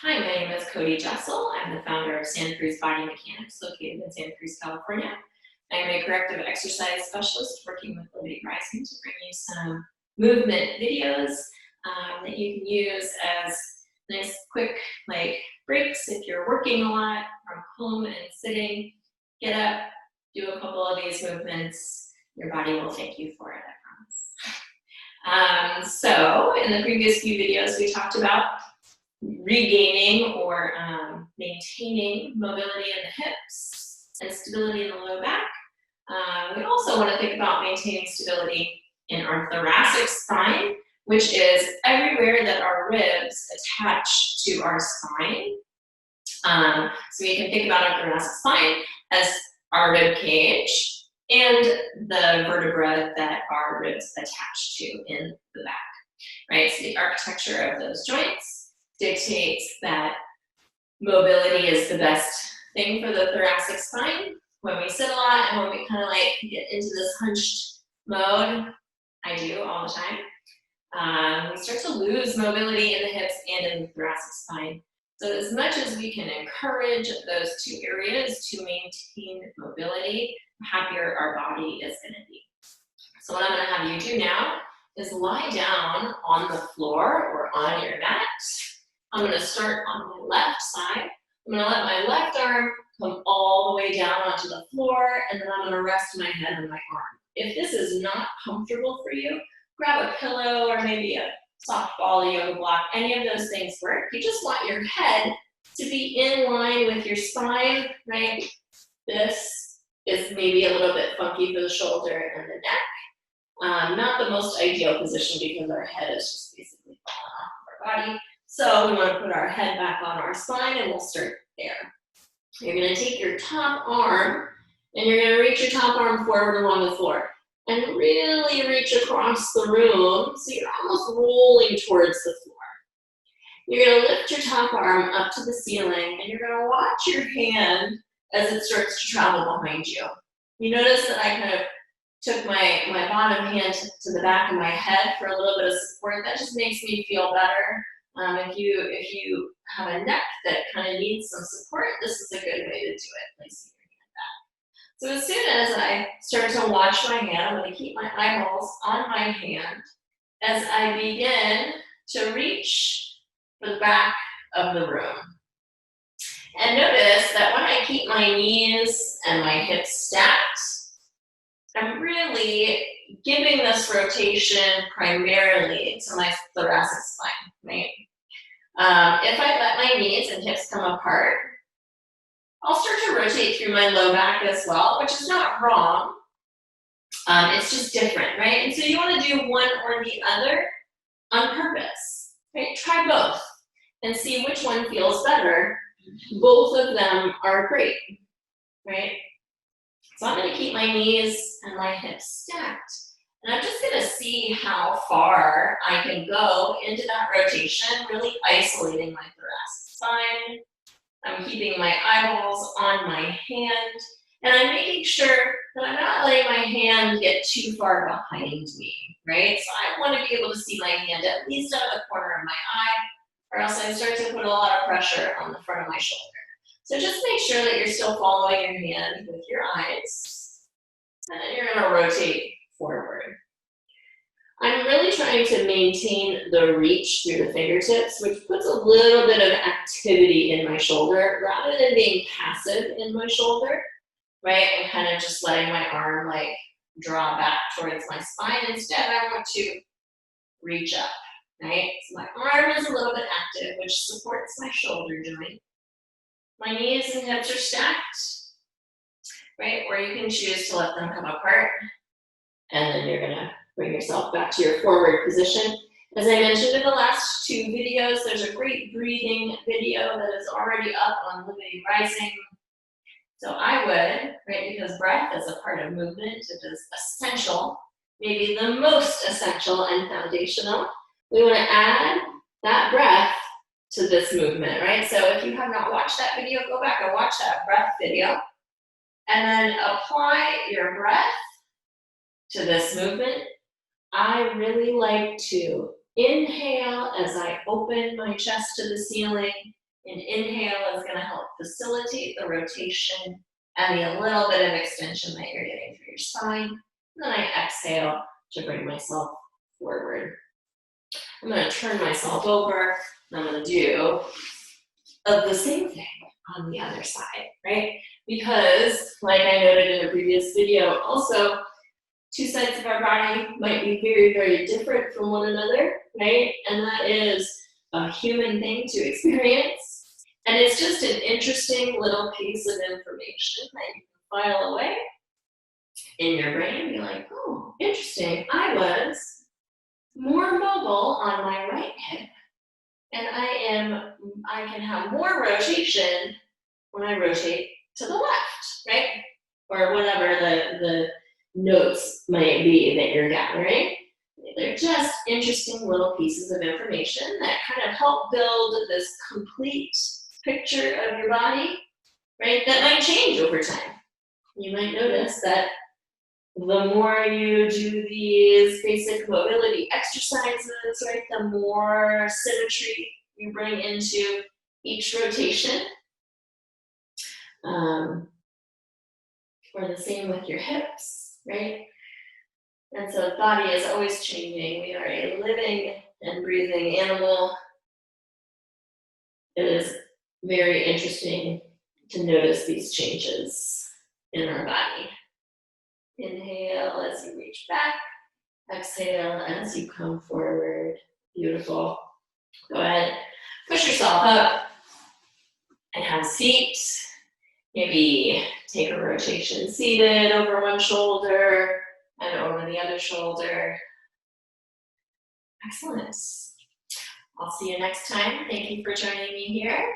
Hi, my name is Cody Jussel. I'm the founder of Santa Cruz Body Mechanics, located in Santa Cruz, California. I'm a corrective exercise specialist working with Liberty Rising to bring you some movement videos that you can use as nice, quick, breaks if you're working a lot from home and sitting. Get up, do a couple of these movements. Your body will thank you for it, I promise. So in the previous few videos, we talked about regaining or maintaining mobility in the hips and stability in the low back. We also want to think about maintaining stability in our thoracic spine, which is everywhere that our ribs attach to our spine. So we can think about our thoracic spine as our rib cage and the vertebra that our ribs attach to in the back, right? So the architecture of those joints dictates that mobility is the best thing for the thoracic spine. When we sit a lot and when we kind of get into this hunched mode, I do all the time, we start to lose mobility in the hips and in the thoracic spine. So as much as we can encourage those two areas to maintain mobility, the happier our body is going to be. So what I'm going to have you do now is lie down on the floor or on your mat. I'm going to start on my left side. I'm going to let my left arm come all the way down onto the floor, and then I'm going to rest my head on my arm. If this is not comfortable for you, grab a pillow or maybe a soft ball, yoga block. Any of those things work. You just want your head to be in line with your spine, right? This is maybe a little bit funky for the shoulder and the neck. Not the most ideal position because our head is just basically falling off of our body. So we want to put our head back on our spine, and we'll start there. You're going to take your top arm, and you're going to reach your top arm forward along the floor, and really reach across the room, so you're almost rolling towards the floor. You're going to lift your top arm up to the ceiling, and you're going to watch your hand as it starts to travel behind you. You notice that I kind of took my bottom hand to the back of my head for a little bit of support. That just makes me feel better. If you have a neck that kind of needs some support, this is a good way to do it, placing your hand back. So as soon as I start to watch my hand, I'm going to keep my eyeballs on my hand as I begin to reach for the back of the room. And notice that when I keep my knees and my hips stacked, I'm really giving this rotation primarily to my thoracic spine, right? If I let my knees and hips come apart, I'll start to rotate through my low back as well, which is not wrong. It's just different, right? And so you want to do one or the other on purpose, right? Try both and see which one feels better. Both of them are great, right? So I'm going to keep my knees and my hips stacked. And I'm just going to see how far I can go into that rotation, really isolating my thoracic spine. I'm keeping my eyeballs on my hand. And I'm making sure that I'm not letting my hand get too far behind me, right? So I want to be able to see my hand at least out of the corner of my eye, or else I start to put a lot of pressure on the front of my shoulder. So just make sure that you're still following your hand with your eyes, and then you're going to rotate forward. I'm really trying to maintain the reach through the fingertips, which puts a little bit of activity in my shoulder rather than being passive in my shoulder, right? And kind of just letting my arm draw back towards my spine. Instead, I want to reach up, right? So my arm is a little bit active, which supports my shoulder joint. My knees and hips are stacked, right? Or you can choose to let them come apart. And then you're going to bring yourself back to your forward position. As I mentioned in the last two videos, there's a great breathing video that is already up on Liberty Rising. So I would, right, because breath is a part of movement, it is essential, maybe the most essential and foundational. We want to add that breath to this movement, right? So if you have not watched that video, go back and watch that breath video. And then apply your breath to this movement. I really like to inhale as I open my chest to the ceiling An inhale is going to help facilitate the rotation and a little bit of extension that you're getting through your spine. And then I exhale to bring myself forward. I'm going to turn myself over, and I'm going to do the same thing on the other side, right? Because, like I noted in a previous video, also, two sides of our body might be very, very different from one another, right? And that is a human thing to experience. And it's just an interesting little piece of information that you can file away in your brain and be like, oh, interesting. I was more mobile on my right hip, and I can have more rotation when I rotate to the left, right? Or whatever the notes might be that you're gathering. They're just interesting little pieces of information that kind of help build this complete picture of your body, right? That might change over time. You might notice that the more you do these basic mobility exercises, right, the more symmetry you bring into each rotation. Or the same with your hips, right? And so the body is always changing. We are a living and breathing animal. It is very interesting to notice these changes in our body. Inhale as you reach back. Exhale as you come forward. Beautiful. Go ahead, push yourself up and have a seat. Maybe take a rotation seated over one shoulder and over the other shoulder. Excellent. I'll see you next time. Thank you for joining me here.